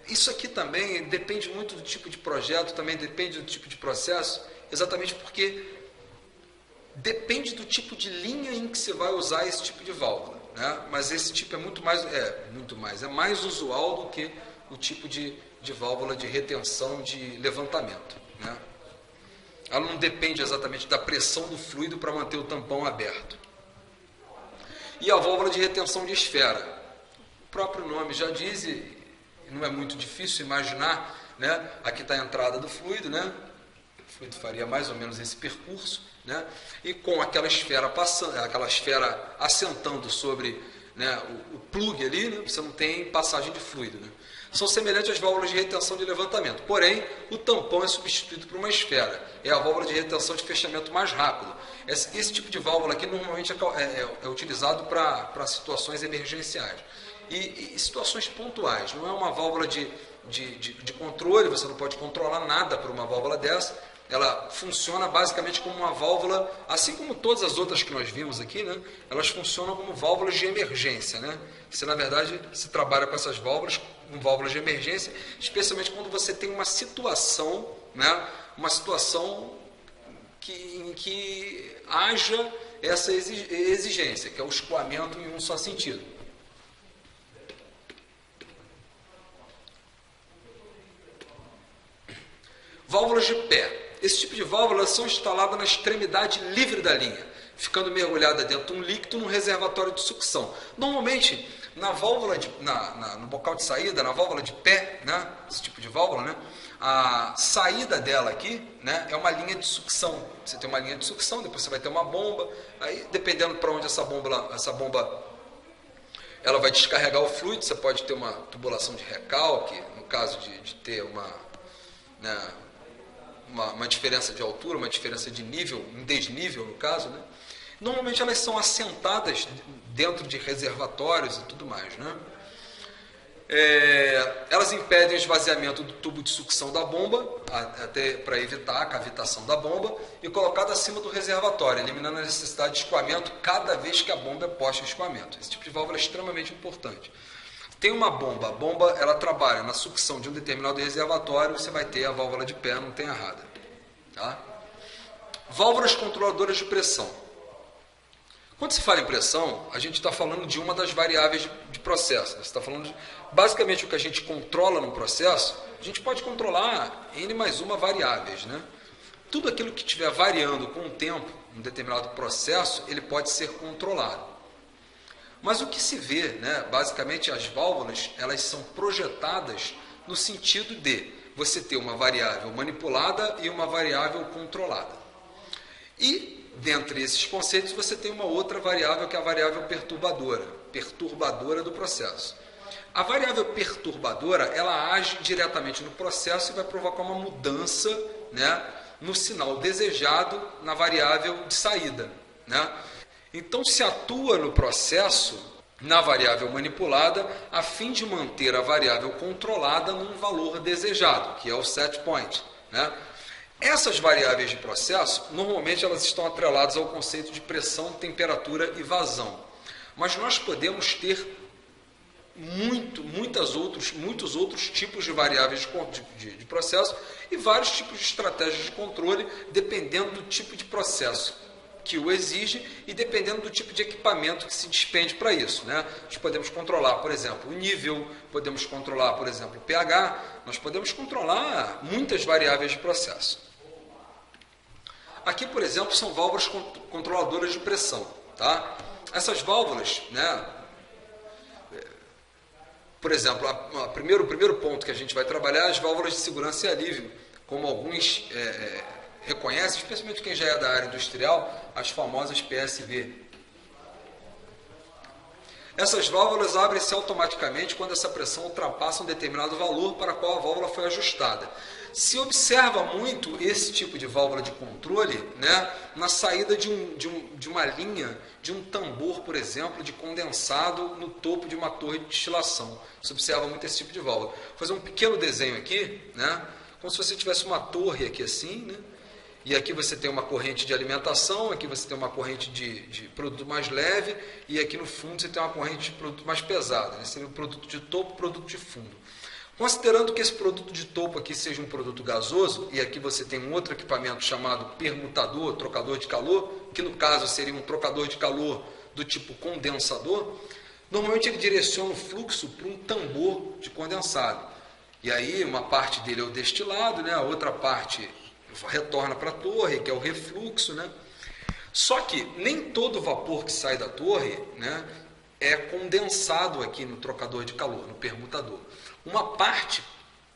Isso aqui também depende muito do tipo de projeto, também depende do tipo de processo, exatamente porque depende do tipo de linha em que você vai usar esse tipo de válvula, né? Mas esse tipo é mais usual do que o tipo de válvula de retenção de levantamento, né? Ela não depende exatamente da pressão do fluido para manter o tampão aberto. E a válvula de retenção de esfera. O próprio nome já diz, e não é muito difícil imaginar, né? Aqui está a entrada do fluido, né? O fluido faria mais ou menos esse percurso, né? E com aquela esfera passando, aquela esfera assentando sobre, né, o plug ali, né? Você não tem passagem de fluido, né? São semelhantes às válvulas de retenção de levantamento, porém o tampão é substituído por uma esfera, é a válvula de retenção de fechamento mais rápido. Esse tipo de válvula aqui normalmente é utilizado para situações emergenciais e situações pontuais. Não é uma válvula de controle, você não pode controlar nada por uma válvula dessa. Ela funciona basicamente como uma válvula, assim como todas as outras que nós vimos aqui, né? Elas funcionam como válvulas de emergência, né? Você, na verdade, se trabalha com essas válvulas, com válvulas de emergência, especialmente quando você tem uma situação, né? Uma situação em que haja essa exigência, que é o escoamento em um só sentido. Válvulas de pé. Esse tipo de válvulas são instaladas na extremidade livre da linha, ficando mergulhada dentro de um líquido num reservatório de sucção. Normalmente, na válvula no bocal de saída, na válvula de pé, né, esse tipo de válvula, né, a saída dela aqui, né, é uma linha de sucção. Você tem uma linha de sucção, depois você vai ter uma bomba, aí dependendo para onde essa bomba ela vai descarregar o fluido, você pode ter uma tubulação de recalque, no caso de ter uma diferença de altura, uma diferença de nível, um desnível no caso, né? Normalmente elas são assentadas dentro de reservatórios e tudo mais, né? Elas impedem o esvaziamento do tubo de sucção da bomba, até para evitar a cavitação da bomba, e colocado acima do reservatório, eliminando a necessidade de escoamento cada vez que a bomba é posta em escoamento. Esse tipo de válvula é extremamente importante. Tem uma bomba, a bomba ela trabalha na sucção de um determinado reservatório, você vai ter a válvula de pé, não tem errada. Tá? Válvulas controladoras de pressão. Quando se fala em pressão, a gente está falando de uma das variáveis de processo. Você está falando basicamente o que a gente controla no processo, a gente pode controlar N mais uma variáveis, né? Tudo aquilo que estiver variando com o tempo, um determinado processo, ele pode ser controlado. Mas o que se vê, né, basicamente as válvulas, elas são projetadas no sentido de você ter uma variável manipulada e uma variável controlada. E, dentre esses conceitos, você tem uma outra variável que é a variável perturbadora do processo. A variável perturbadora, ela age diretamente no processo e vai provocar uma mudança, né, no sinal desejado na variável de saída, né? Então, se atua no processo, na variável manipulada, a fim de manter a variável controlada num valor desejado, que é o set point, né? Essas variáveis de processo, normalmente elas estão atreladas ao conceito de pressão, temperatura e vazão. Mas nós podemos ter muitos outros tipos de variáveis de processo e vários tipos de estratégias de controle, dependendo do tipo de processo que o exige e dependendo do tipo de equipamento que se despende para isso, né? Nós podemos controlar, por exemplo, o nível, podemos controlar, por exemplo, o pH, nós podemos controlar muitas variáveis de processo. Aqui, por exemplo, são válvulas controladoras de pressão, tá? Essas válvulas, né? Por exemplo, o primeiro ponto que a gente vai trabalhar é as válvulas de segurança e alívio, como alguns reconhecem, especialmente quem já é da área industrial, as famosas PSV. Essas válvulas abrem-se automaticamente quando essa pressão ultrapassa um determinado valor para qual a válvula foi ajustada. Se observa muito esse tipo de válvula de controle, né, na saída de uma linha, de um tambor, por exemplo, de condensado no topo de uma torre de destilação. Se observa muito esse tipo de válvula. Vou fazer um pequeno desenho aqui, né, como se você tivesse uma torre aqui assim, né, e aqui você tem uma corrente de alimentação, aqui você tem uma corrente de produto mais leve, e aqui no fundo você tem uma corrente de produto mais pesado. Esse seria o produto de topo, produto de fundo. Considerando que esse produto de topo aqui seja um produto gasoso, e aqui você tem um outro equipamento chamado permutador, trocador de calor, que no caso seria um trocador de calor do tipo condensador, normalmente ele direciona o fluxo para um tambor de condensado. E aí uma parte dele é o destilado, né? A outra parte retorna para a torre, que é o refluxo, né? Só que nem todo vapor que sai da torre, né, é condensado aqui no trocador de calor, no permutador. Uma parte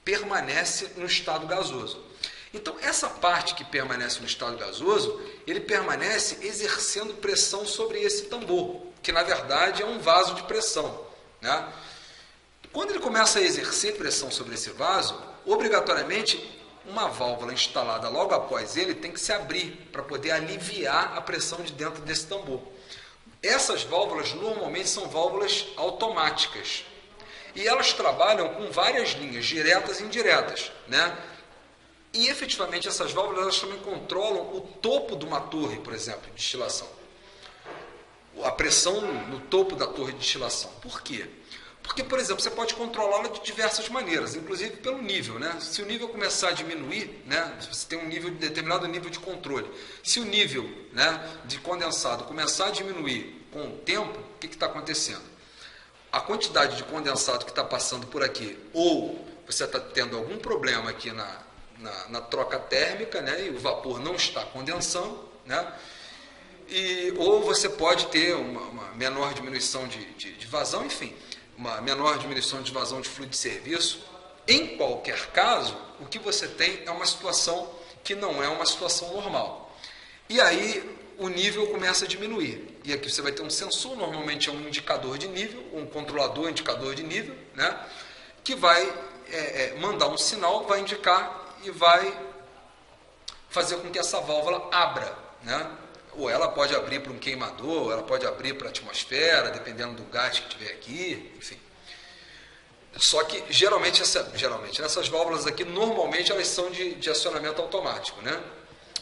permanece no estado gasoso. Então, essa parte que permanece no estado gasoso, ele permanece exercendo pressão sobre esse tambor, que na verdade é um vaso de pressão, né? Quando ele começa a exercer pressão sobre esse vaso, obrigatoriamente uma válvula instalada logo após ele tem que se abrir para poder aliviar a pressão de dentro desse tambor. Essas válvulas normalmente são válvulas automáticas e elas trabalham com várias linhas, diretas e indiretas, né? E efetivamente essas válvulas elas também controlam o topo de uma torre, por exemplo, de destilação. A pressão no topo da torre de destilação. Por quê? Porque, por exemplo, você pode controlá-la de diversas maneiras, inclusive pelo nível, né? Se o nível começar a diminuir, né? Você tem um determinado nível de controle. Se o nível, né, de condensado começar a diminuir com o tempo, o que está acontecendo? A quantidade de condensado que está passando por aqui, ou você está tendo algum problema aqui na troca térmica, né? E o vapor não está condensando, né? Ou você pode ter uma menor diminuição de vazão, enfim, uma menor diminuição de vazão de fluido de serviço. Em qualquer caso, o que você tem é uma situação que não é uma situação normal. E aí o nível começa a diminuir. E aqui você vai ter um sensor, normalmente é um indicador de nível, um controlador indicador de nível, né? Que vai mandar um sinal, vai indicar e vai fazer com que essa válvula abra, né? Ou ela pode abrir para um queimador, ou ela pode abrir para a atmosfera, dependendo do gás que tiver aqui, enfim. Só que, geralmente nessas válvulas aqui, normalmente elas são de acionamento automático, né?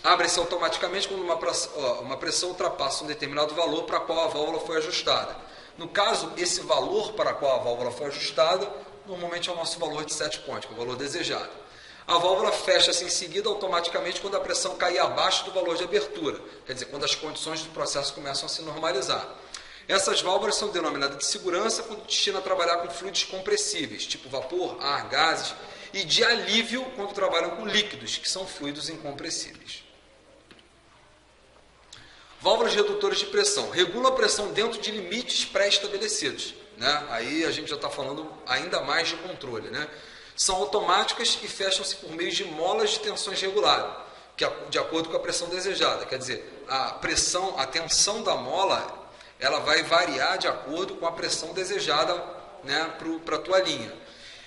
Abrem-se automaticamente quando uma pressão ultrapassa um determinado valor para a qual a válvula foi ajustada. No caso, esse valor para a qual a válvula foi ajustada, normalmente é o nosso valor de set point, que é o valor desejado. A válvula fecha-se em seguida automaticamente quando a pressão cair abaixo do valor de abertura, quer dizer, quando as condições do processo começam a se normalizar. Essas válvulas são denominadas de segurança quando destinam a trabalhar com fluidos compressíveis, tipo vapor, ar, gases, e de alívio quando trabalham com líquidos, que são fluidos incompressíveis. Válvulas redutoras de pressão. Regula a pressão dentro de limites pré-estabelecidos, né? Aí a gente já está falando ainda mais de controle, né? São automáticas e fecham-se por meio de molas de tensões regulares, de acordo com a pressão desejada. Quer dizer, a tensão da mola, ela vai variar de acordo com a pressão desejada, né, para a tua linha.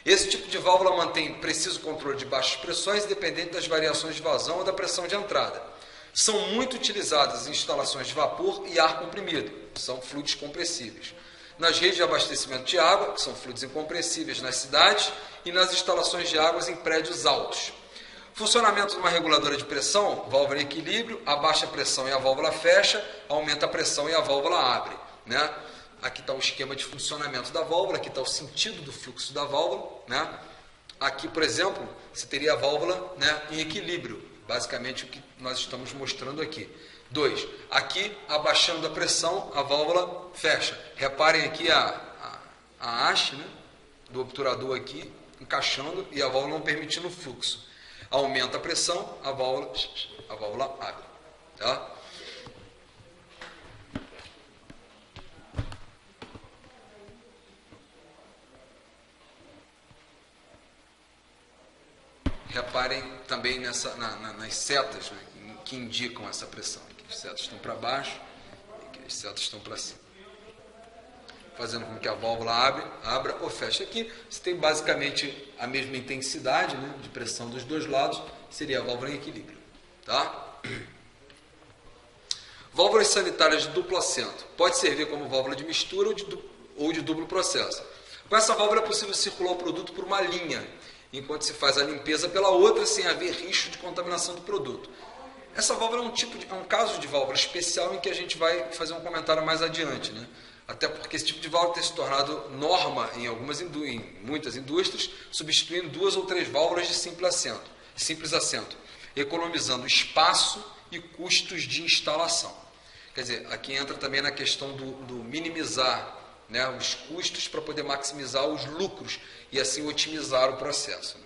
Esse tipo de válvula mantém preciso controle de baixas pressões, independente das variações de vazão ou da pressão de entrada. São muito utilizadas em instalações de vapor e ar comprimido, são fluidos compressíveis. Nas redes de abastecimento de água, que são fluidos incompressíveis nas cidades, e nas instalações de águas em prédios altos. Funcionamento de uma reguladora de pressão, válvula em equilíbrio, abaixa a pressão e a válvula fecha, aumenta a pressão e a válvula abre, né? Aqui está o esquema de funcionamento da válvula, aqui está o sentido do fluxo da válvula, né? Aqui, por exemplo, você teria a válvula, né, em equilíbrio, basicamente o que nós estamos mostrando aqui. 2. Aqui, abaixando a pressão, a válvula fecha. Reparem aqui a haste, né, do obturador aqui, encaixando e a válvula não permitindo o fluxo. Aumenta a pressão, a válvula abre. Tá? Reparem também nas setas, né, que indicam essa pressão. Aqui as setas estão para baixo e aqui as setas estão para cima, fazendo com que a válvula abra ou feche. Aqui você tem basicamente a mesma intensidade, né, de pressão dos dois lados, seria a válvula em equilíbrio. Tá? Válvulas sanitárias de duplo assento. Pode servir como válvula de mistura ou de duplo processo. Com essa válvula é possível circular o produto por uma linha, enquanto se faz a limpeza pela outra, sem haver risco de contaminação do produto. Essa válvula é um caso de válvula especial em que a gente vai fazer um comentário mais adiante, né? Até porque esse tipo de válvula tem se tornado norma em muitas indústrias, substituindo 2 ou 3 válvulas de simples assento, economizando espaço e custos de instalação. Quer dizer, aqui entra também na questão do minimizar, né, os custos para poder maximizar os lucros e assim otimizar o processo.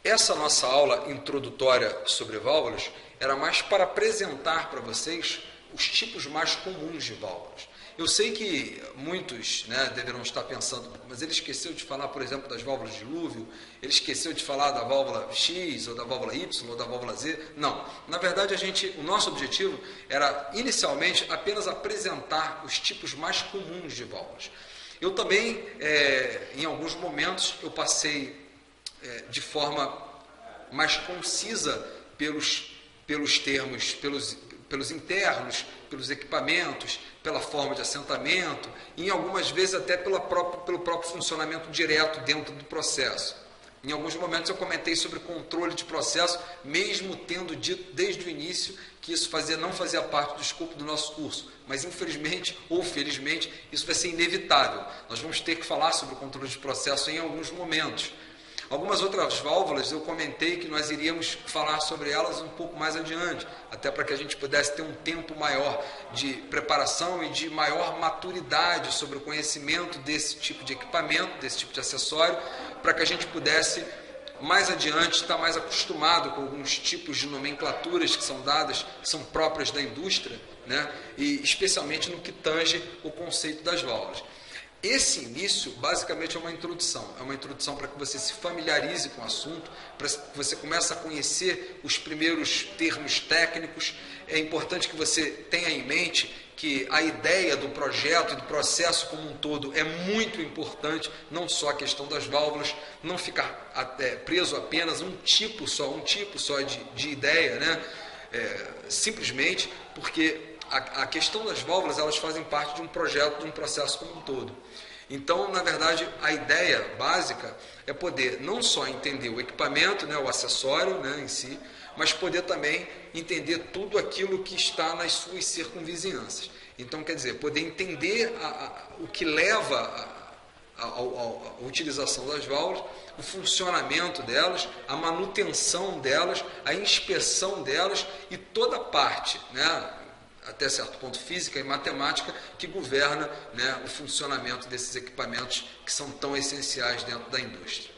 Essa nossa aula introdutória sobre válvulas era mais para apresentar para vocês os tipos mais comuns de válvulas. Eu sei que muitos, né, deverão estar pensando, mas ele esqueceu de falar, por exemplo, das válvulas de dilúvio, ele esqueceu de falar da válvula X, ou da válvula Y, ou da válvula Z. Não, na verdade o nosso objetivo era inicialmente apenas apresentar os tipos mais comuns de válvulas. Eu também, em alguns momentos, eu passei de forma mais concisa pelos termos, pelos internos, pelos equipamentos, pela forma de assentamento, e em algumas vezes até pelo próprio funcionamento direto dentro do processo. Em alguns momentos eu comentei sobre controle de processo, mesmo tendo dito desde o início que isso não fazia parte do escopo do nosso curso, mas infelizmente ou felizmente isso vai ser inevitável. Nós vamos ter que falar sobre o controle de processo em alguns momentos. Algumas outras válvulas eu comentei que nós iríamos falar sobre elas um pouco mais adiante, até para que a gente pudesse ter um tempo maior de preparação e de maior maturidade sobre o conhecimento desse tipo de equipamento, desse tipo de acessório, para que a gente pudesse mais adiante estar mais acostumado com alguns tipos de nomenclaturas que são dadas, que são próprias da indústria, né? E especialmente no que tange o conceito das válvulas. Esse início, basicamente, é uma introdução para que você se familiarize com o assunto, para que você comece a conhecer os primeiros termos técnicos. É importante que você tenha em mente que a ideia do projeto e do processo como um todo é muito importante, não só a questão das válvulas, não ficar preso apenas a um tipo só de ideia, né? Simplesmente porque a questão das válvulas, elas fazem parte de um projeto, de um processo como um todo. Então, na verdade, a ideia básica é poder não só entender o equipamento, né, o acessório, né, em si, mas poder também entender tudo aquilo que está nas suas circunvizinhanças. Então, quer dizer, poder entender o que leva a utilização das válvulas, o funcionamento delas, a manutenção delas, a inspeção delas e toda a parte, né, até certo ponto física e matemática, que governa, né, o funcionamento desses equipamentos que são tão essenciais dentro da indústria.